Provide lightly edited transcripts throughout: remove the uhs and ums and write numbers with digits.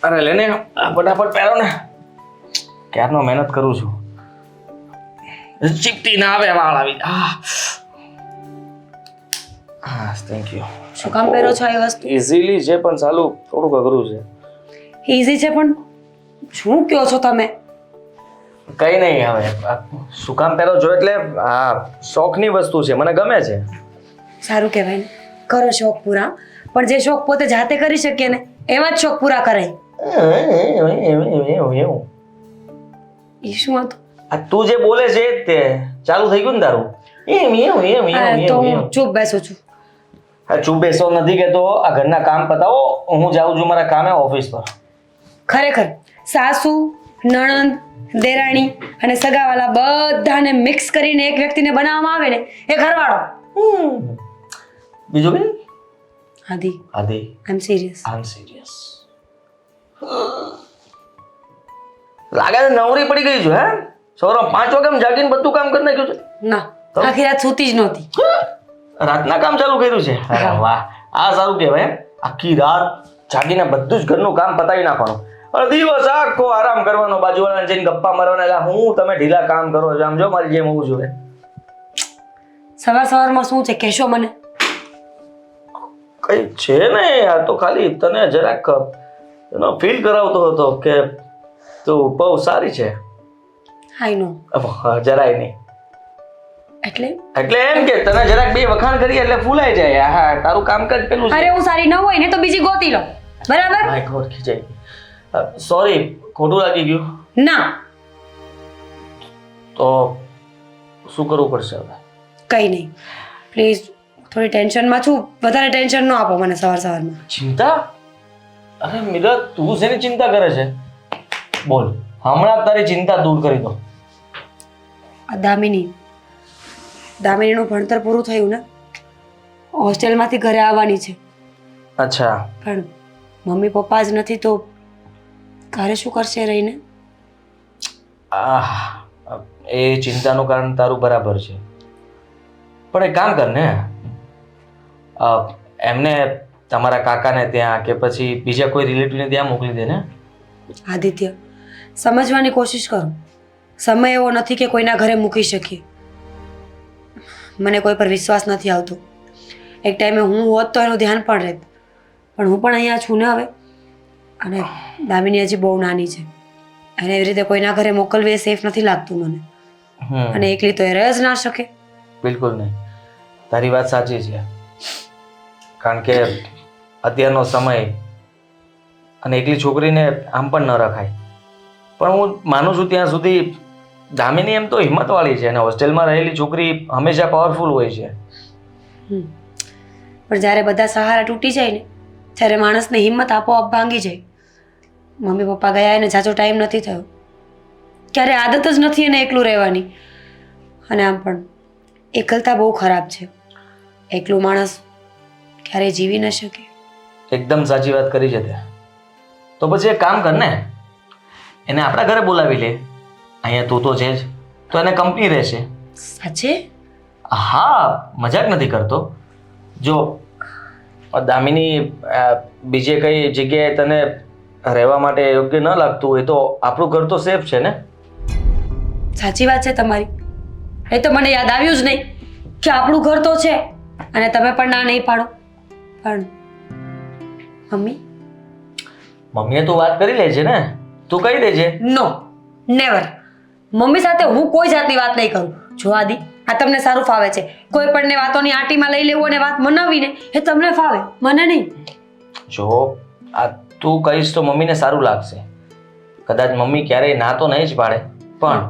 અરે લેને ફટાફટ પહેરો ને, ક્યારનો મહેનત કરું છું. ચીપટી ના આવે વાળ આવી. હા થેન્ક યુ. શું કામ પહેરો છો આ વસ્તુ? ઇઝીલી છે પણ ચાલુ થોડુંક અઘરું છે. ઈઝી છે પણ શું કહો છો તમે? કઈ નહીં હવે શું કામ પહેરો છો એટલે આ શોખની વસ્તુ છે, મને ગમે છે. સારું કહેવાય ને, કરો શોખ પૂરા. પણ જે શોખ પોતે જાતે કરી શકીએ ને એવા જ શોખ પૂરા કરાય. એ શું હતું? આ તું જે બોલે છે એ જ તે ચાલુ થઈ ગયું ને તારું. તો હું ચૂપ બેસું છું. હા ચૂપ બેસો નથી કેતો, આ ઘરના કામ પતાવો, હું જાઉં છું મારા કામે ઓફિસ પર. ખરેખર સાસુ, નણંદ, દેરાણી અને સગાવાલા બધાને મિક્સ કરીને એક વ્યક્તિને બનાવવામાં આવે ને એ ઘરવાળો. બીજું કઈ? આદિ આદિ આઈ એમ સિરિયસ. આઈ એમ સિરિયસ. લાગે છે નવરી પડી ગઈ છું હે? સવારે 5 વાગે જાગીને બધું કામ કરી નાખ્યું છે. ના, આખી રાત સૂતી જ નહોતી. રાતના કામ ચાલુ કર્યું છે. અરે વાહ, આ સારું કહેવાય. આખી રાત જાગીને બધું જ ઘરનું કામ પતાવી નાખવાનું અને દિવસ આખો આરામ કરવાનો, બાજુવાળાને જઈને ગપ્પા મારવાના. એટલે હું તમે ઢીલા કામ કરો છો, આમ જો મારી જેમ હોવું જોઈએ. સવારમાં શું છે કહેશો મને? કઈ છે ને, આ તો ખાલી તને જરાક એનો ફીલ કરાવતો હતો કે તું બહુ સારી છે. આઈ નો. જરાય નહીં. એટલે એમ કે તને જરાક બે વખાણ કરી એટલે ફૂલાઈ જાય. હા તારું કામકાજ પેલું છે. અરે હું સારી ન હોય ને તો બીજી ગોતી લો, બરાબર? My God ખીજાઈ. સોરી, ખોટું લાગી ગયું. ના, તો શું કરવું પડશે હવે? કઈ નહીં. પ્લીઝ, થોડી ટેન્શનમાં છું, વધારે ટેન્શન ન આપો મને સવારમાં. ચિંતા? અરે મીરા, તું શેની ચિંતા કરે છે? બોલ, હમણાં તારી ચિંતા દૂર કરી દો. આ દામિનીનું ભણતર પૂરું થયું ને, હોસ્ટેલમાંથી ઘરે આવવાની છે. અચ્છા. પણ મમ્મી પપ્પા જ નથી તો ઘરે શું કરશે રહીને? એ ચિંતાનું કારણ તારું બરાબર છે, પણ એક કામ કર ને, એમને તમારા કાકાને ત્યાં કે પછી બીજા કોઈ રિલેટિવને ત્યાં મોકલી દે ને. આદિત્ય, સમજવાની કોશિશ કરો. સમય એવો નથી કે કોઈના ઘરે મૂકી શકીએ. મને કોઈ પર વિશ્વાસ નથી આવતો. એક ટાઈમે હું હોત તો એનું ધ્યાન પણ રહેત, પણ હું પણ અહીંયા છું ને હવે. અને દામિની હજી બહુ નાની છે, એને એવી રીતે કોઈના ઘરે મોકલવી એ સેફ નથી લાગતું મને. અને એકલી તો એ રહી જ ના શકે. બિલકુલ નહીં, તારી વાત સાચી છે. કારણ કે અત્યારનો સમય અને એકલી છોકરીને આમ પણ ન રખાય. પણ હું માનું છું ત્યાં સુધી દામિની એમ તો હિંમતવાળી છે અને હોસ્ટેલમાં રહેલી છોકરી હંમેશા પાવરફુલ હોય છે. પણ જ્યારે બધા સહારા તૂટી જાય ને ત્યારે માણસને હિંમત આપોઆપ ભાંગી જાય. મમ્મી પપ્પા ગયા એને જાજો ટાઈમ નથી થયો, ક્યારે આદત જ નથી એને એકલું રહેવાની. અને આમ પણ એકલતા બહુ ખરાબ છે. એકલું માણસ ક્યારેય જીવી ન શકે. એકદમ સાચી વાત કરી છે તે. તો પછી એક કામ કર ને, એને આપણા ઘરે બોલાવી લે. અહીંયા તું તો છે જ, તો એને કંપની રહેશે. સાચે? હા, મજાક નથી કરતો. જો દામિની બીજે કઈ જગ્યાએ તને રહેવા માટે યોગ્ય ન લાગતું હોય તો આપણું ઘર તો સેફ છે ને. સાચી વાત છે તમારી. એ તો મને યાદ આવ્યું જ નહીં કે આપણું ઘર તો છે અને તમે પણ ના નહીં પાડો. પણ મમ્મીએ તું વાત કરી લે છે ને, તું કહી દેજે. નો, નેવર. મમ્મી સાથે હું કોઈ જાતની વાત નહીં કરું. જો આદિ, આ તમને સારું ફાવે છે, કોઈ પણને વાતોની આંટીમાં લઈ લેવું અને વાત મનાવીને એ તમને ફાવે, મને નહીં. જો આ તું કહીશ તો મમ્મીને સારું લાગશે. કદાચ મમ્મી ક્યારેય ના તો નહીં જ પાડે, પણ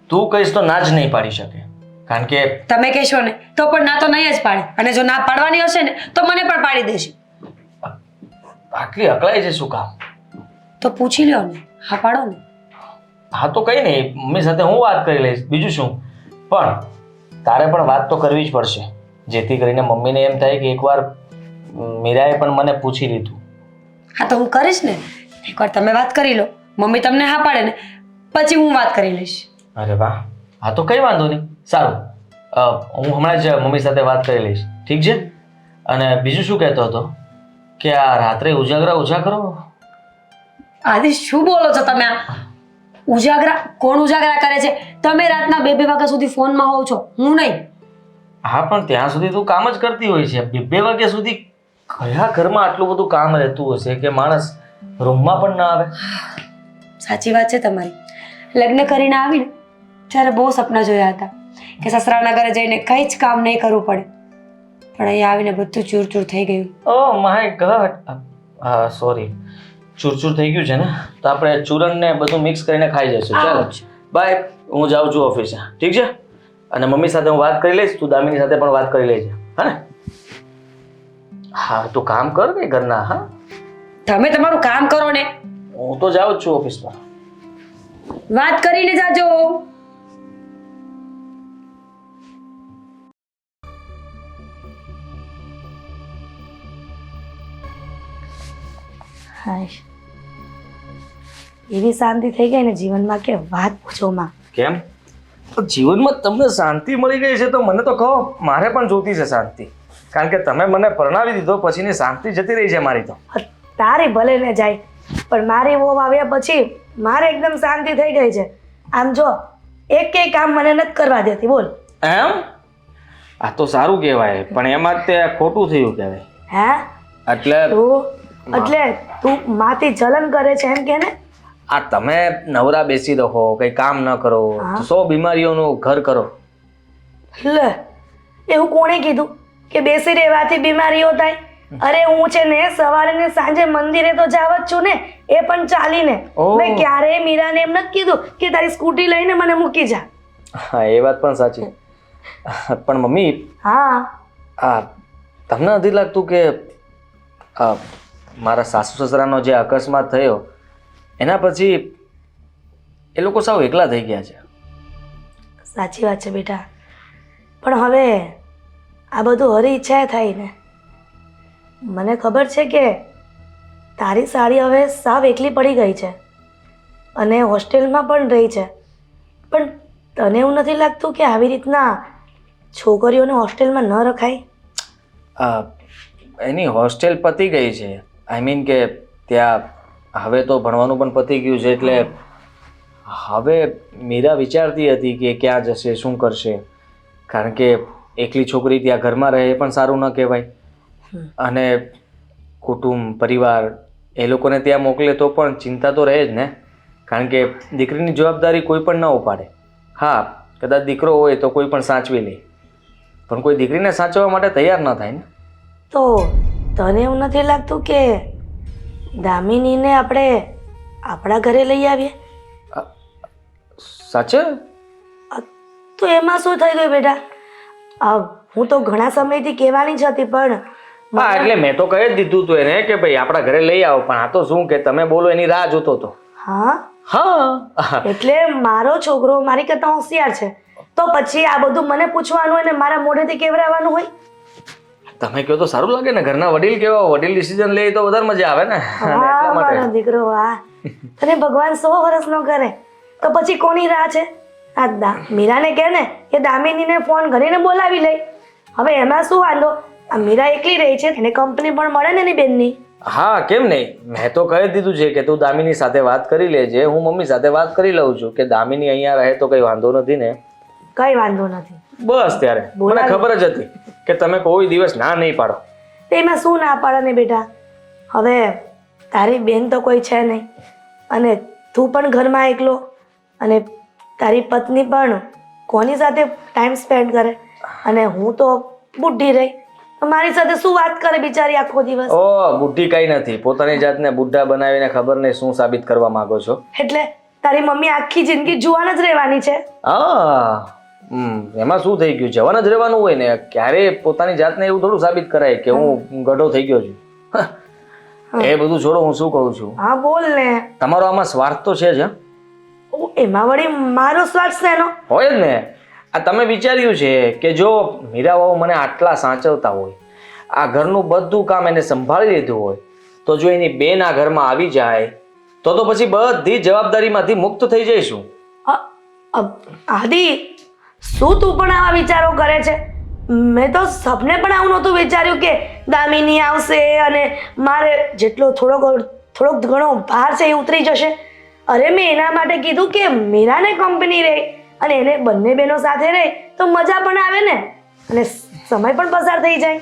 તું કહીશ તો ના જ નહીં પાડી શકે. કારણ કે તમે કહેશો ને તો પણ ના તો નહીં જ પાડે, અને જો ના પાડવાની હશે ને તો મને પણ પાડી દેશે. આટલી અકળાય છે શું કામ? તો પૂછી લ્યો ને, હા પાડો ને. હા તો કઈ નહીં, મમ્મી સાથે હું વાત કરી લઈશ, બીજું શું. પણ તારે પણ વાત તો કરવી જ પડશે, જેથી કરીને મમ્મીને એમ થાય કે એકવાર મીરાએ પણ મને પૂછી લીધું. હા તો હું કરીશ ને. એકવાર તમે વાત કરી લો, મમ્મી તમને હા પાડે ને પછી હું વાત કરી લઈશ. અરે વાહ, હા તો કઈ વાંધો નહીં. સારું, હું હમણાં જ મમ્મી સાથે વાત કરી લઈશ, ઠીક છે? અને બીજું શું કહેતો હતો કે આ રાત્રે ઉજાગરા ઓછા કરો. આદિ શું બોલો છો તમે? ઉજાગરા કોણ ઉજાગરા કરે છે? તમે રાતના 2-2 વાગ્યા સુધી ફોનમાં હોવ છો, હું નહીં. હા પણ ત્યાં સુધી તું કામ જ કરતી હોય છે. 2 વાગ્યા સુધી કયા ઘરમાં આટલું બધું કામ રહેતું હશે કે માણસ રૂમમાં પણ ના આવે? સાચી વાત છે તમારી. લગ્ન કરીને આવીને ત્યારે બહુ સપના જોયા હતા કે સસરાના ઘરે જઈને કંઈ જ કામ નહીં કરવું પડે, પણ અહીંયા આવીને બધું ચૂરચૂર થઈ ગયું. Oh my God. હા સોરી, ચૂરચૂર થઈ ગયું છે ને, તો આપણે ચૂરન ને બધું મિક્સ કરીને ખાઈ જઈશું. ચાલો બાય, હું જાઉં છું ઓફિસે. ઠીક છે? અને મમ્મી સાથે હું વાત કરી લઈશ, તું દામિની સાથે પણ વાત કરી લેજે. હા ને? હા તું કામ કર ને ઘરના. હા તમે તમારું કામ કરો ને, હું તો જાઉં જ છું ઓફિસમાં. વાત કરીને જાજો. હાય, એવી શાંતિ થઈ ગઈ ને જીવનમાં કે વાત પૂછો માં. કેમ? તો જીવનમાં તમને શાંતિ મળી ગઈ છે તો મને તો કહો, મારે પણ જોતી છે શાંતિ. કારણ કે તમે મને પરણાવી દીધો પછીની શાંતિ જતી રહી છે મારી તો. તારી ભલે ને જાય, પણ મારી વહુ આવ્યા પછી મારે એકદમ શાંતિ થઈ ગઈ છે. આમ જો એકેય કામ મને નથી કરવા દેતી, બોલ. એમ? આ તો સારું કહેવાય, પણ એમાં તે ખોટું થયું કહેવાય. હે? એટલે તું માથી જલન કરે છે એમ કે ને? આ તમે નવરા બેસી રહો, કઈ કામ ન કરો, 100 બીમારીઓનું ઘર કરો. લે, એવું કોણે કીધું કે બેસી રહેવાથી બીમારીઓ થાય? અરે હું છે ને સવારે ને સાંજે મંદિરે તો જાવ જ છું ને, એ પણ ચાલીને. મેં ક્યારેય મીરાને એમ નથી કીધું કે તારી સ્કૂટી લઈને મને મૂકી જા. હા એ વાત પણ સાચી. પણ મમ્મી, હા તમને નથી લાગતું કે મારા સાસુ સસરાનો જે અકસ્માત થયો એના પછી એ લોકો સાવ એકલા થઈ ગયા છે? સાચી વાત છે બેટા, પણ હવે આ બધું હરી ઈચ્છાએ થાય ને. મને ખબર છે કે તારી સાડી હવે સાવ એકલી પડી ગઈ છે અને હોસ્ટેલમાં પણ રહી છે, પણ તને એવું નથી લાગતું કે આવી રીતના છોકરીઓને હોસ્ટેલમાં ન રખાય? એની હોસ્ટેલ પતી ગઈ છે. આઈ મીન કે ત્યાં હવે તો ભણવાનું પણ પતી ગયું છે, એટલે હવે મીરા વિચારતી હતી કે ક્યાં જશે, શું કરશે. કારણ કે એકલી છોકરી ત્યાં ઘરમાં રહે એ પણ સારું ન કહેવાય. અને કુટુંબ પરિવાર એ લોકોને ત્યાં મોકલે તો પણ ચિંતા તો રહે જ ને, કારણ કે દીકરીની જવાબદારી કોઈ પણ ન ઉપાડે. હા કદાચ દીકરો હોય તો કોઈ પણ સાચવી લે, પણ કોઈ દીકરીને સાચવવા માટે તૈયાર ન થાય ને. તો તને એવું નથી લાગતું કે દામિનીને આપણે આપણા ઘરે લઈ આવીએ? સાચે? તો એમાં શું થઈ ગયું બેટા? હું તો ઘણા સમયથી કહેવાની જ હતી, પણ હા એટલે મેં તો કહી જ દીધું હતું એને કે ભાઈ આપણા ઘરે લઈ આવો, પણ આ તો શું કે તમે બોલો એની રાહ જોતો હતો. હા એટલે મારો છોકરો મારી કરતા હોશિયાર છે, તો પછી આ બધું મને પૂછવાનું હોય ને મારા મોઢેથી કેવડાવવાનું હોય? તમે કહો તો સારું લાગે ને, ઘરના વડીલ કેવા વડીલ ડિસિઝન લે તો વધારે મજા આવે ને. હા મારો દીકરો, હા તને ભગવાન 100 વર્ષ નો કરે તો પછી કોની રાહ છે? આ મીરાને કહે ને કે દામિનીને ફોન કરીને બોલાવી લે. હવે એમાં શું વાંધો? આ મીરા એકલી રહી છે, એને કંપની પણ મળે ને એની બેનની. હા કેમ નહીં, મેં તો કહી દીધું છે કે તું દામિની સાથે વાત કરી લેજે, હું મમ્મી સાથે વાત કરી લઉં છું કે દામિની અહીંયા રહે તો કઈ વાંધો નથી ને. કઈ વાંધો નથી. બસ ત્યારે મને ખબર જ હતી કે તમે કોઈ દિવસ ના નહીં પાડો. એમાં શું ના પાડે ને બેટા? હવે તારી બેન તો કોઈ છે નહીં, અને તું પણ ઘરમાં એકલો, અને તારી પત્ની પણ કોની સાથે ટાઈમ સ્પેન્ડ કરે? અને હું તો બુઢી રહી, મારી સાથે શું વાત કરે બિચારી આખો દિવસ? ઓ બુઢી કઈ નથી, પોતાની જાતને બુઢા બનાવીને ખબર નહીં શું સાબિત કરવા માંગો છો. એટલે તારી મમ્મી આખી જિંદગી જુવાન જ રહેવાની છે? એમાં શું થઈ ગયું, જવાન જ રહેવાનું હોય ને. ક્યારે પોતાની જાતને એવું થોડું સાબિત કરાય કે હું ગઢો થઈ ગયો છું. એ બધું છોડો, હું શું કહું છું. હા બોલ ને. તમારો આમાં સ્વાર્થ તો છે જ. એમાં વળી મારો સ્વાર્થ શેનો? હોય જ ને. આ તમે વિચાર્યું છે કે જો મીરા વહુ મને આટલા સાચવતા હોય, આ ઘરનું બધું કામ એને સંભાળી લીધું હોય, તો જો એની બેન આ ઘરમાં આવી જાય તો પછી બધી જવાબદારીમાંથી મુક્ત થઈ જઈશું. આદિ, શું તું પણ આવા વિચારો કરે છે? મેં તો સપને પણ આવું નહોતું વિચાર્યું કે દામિની આવશે અને મારે જેટલો થોડોક ઘણો ભાર છે એ ઉતરી જશે. અરે મેં એના માટે કીધું કે મીરાને કંપની રહે અને એને બંને બહેનો સાથે રહે તો મજા પણ આવે ને અને સમય પણ પસાર થઈ જાય.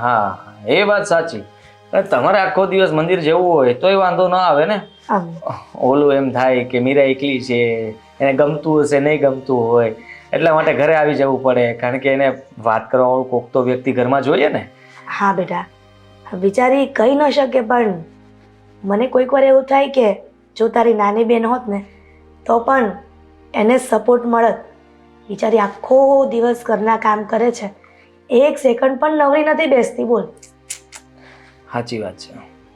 હા એ વાત સાચી. તમારે આખો દિવસ મંદિર જવું હોય તોય વાંધો ના આવે ને. આમ ઓલું એમ થાય કે મીરા એકલી છે, એને ગમતું હશે નહીં ગમતું હોય એટલા માટે ઘરે આવી જવું પડે, કારણ કે એને વાત કરવા વાળું કોક તો વ્યક્તિ ઘરમાં જોઈએ ને. હા બેટા, બિચારી કહી ન શકે પણ મને કોઈક વાર એવું થાય કે જો તારી નાની બેન હોત ને તો પણ એને સપોર્ટ મળત. બિચારી આખો દિવસ ઘરના કામ કરે છે, એક સેકન્ડ પણ નવરી નથી બેસતી. બોલ. સાચી વાત છે.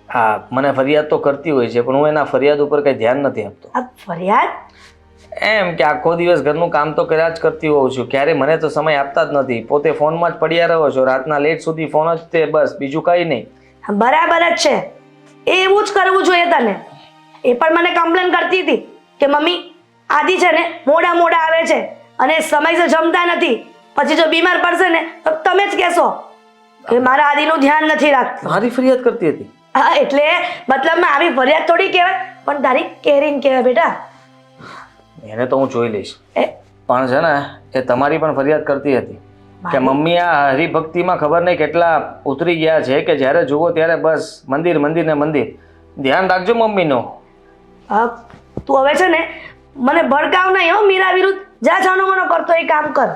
હા મને ફરિયાદ તો કરતી હોય છે પણ હું એના ફરિયાદ ઉપર કંઈ ધ્યાન નથી આપતો. આ ફરિયાદ? એમ કે આખો દિવસ ઘરનું કામ તો કર્યા જ કરતી હોઉં છું, ક્યારે મને તો સમય આપતા જ નથી. પોતે ફોનમાં જ પડ્યા રહો છો, રાતના લેટ સુધી ફોન જ તે, બસ બીજું કંઈ નહીં. બરાબર જ છે, એવું જ કરવું જોઈએ તને. એ પણ મને કમ્પ્લેન કરતી હતી કે મમ્મી આદિ છે ને મોડા મોડા આવે છે અને સમયસર જમતા નથી, પછી જો બીમાર પડશે ને તો તમે જ કહેશો કે મારા આદિનું ધ્યાન નથી રાખતું. મારી ફરિયાદ કરતી હતી? હા એટલે મતલબમાં આવી ફરિયાદ થોડી કહેવાય, પણ તારી કેરિંગ કહેવાય બેટા. એને તો હું જોઈ લઈશ. એ પણ છે ને એ તમારી પણ ફરિયાદ કરતી હતી કે મમ્મી આ હરિભક્તિમાં ખબર નહીં કેટલા ઉતરી ગયા છે કે જ્યારે જુઓ ત્યારે બસ મંદિર મંદિર ને મંદિર. ધ્યાન રાખજો મમ્મીનો. તું હવે છે ને મને ભડકાવ નહીં હો મીરા વિરુદ્ધ. જા જાનો મનો કરતો એ કામ કર.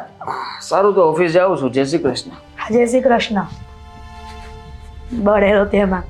સારું તો ઓફિસ જાઉં છું. જય શ્રી કૃષ્ણ. જય શ્રી કૃષ્ણ. બળેલો તેમાં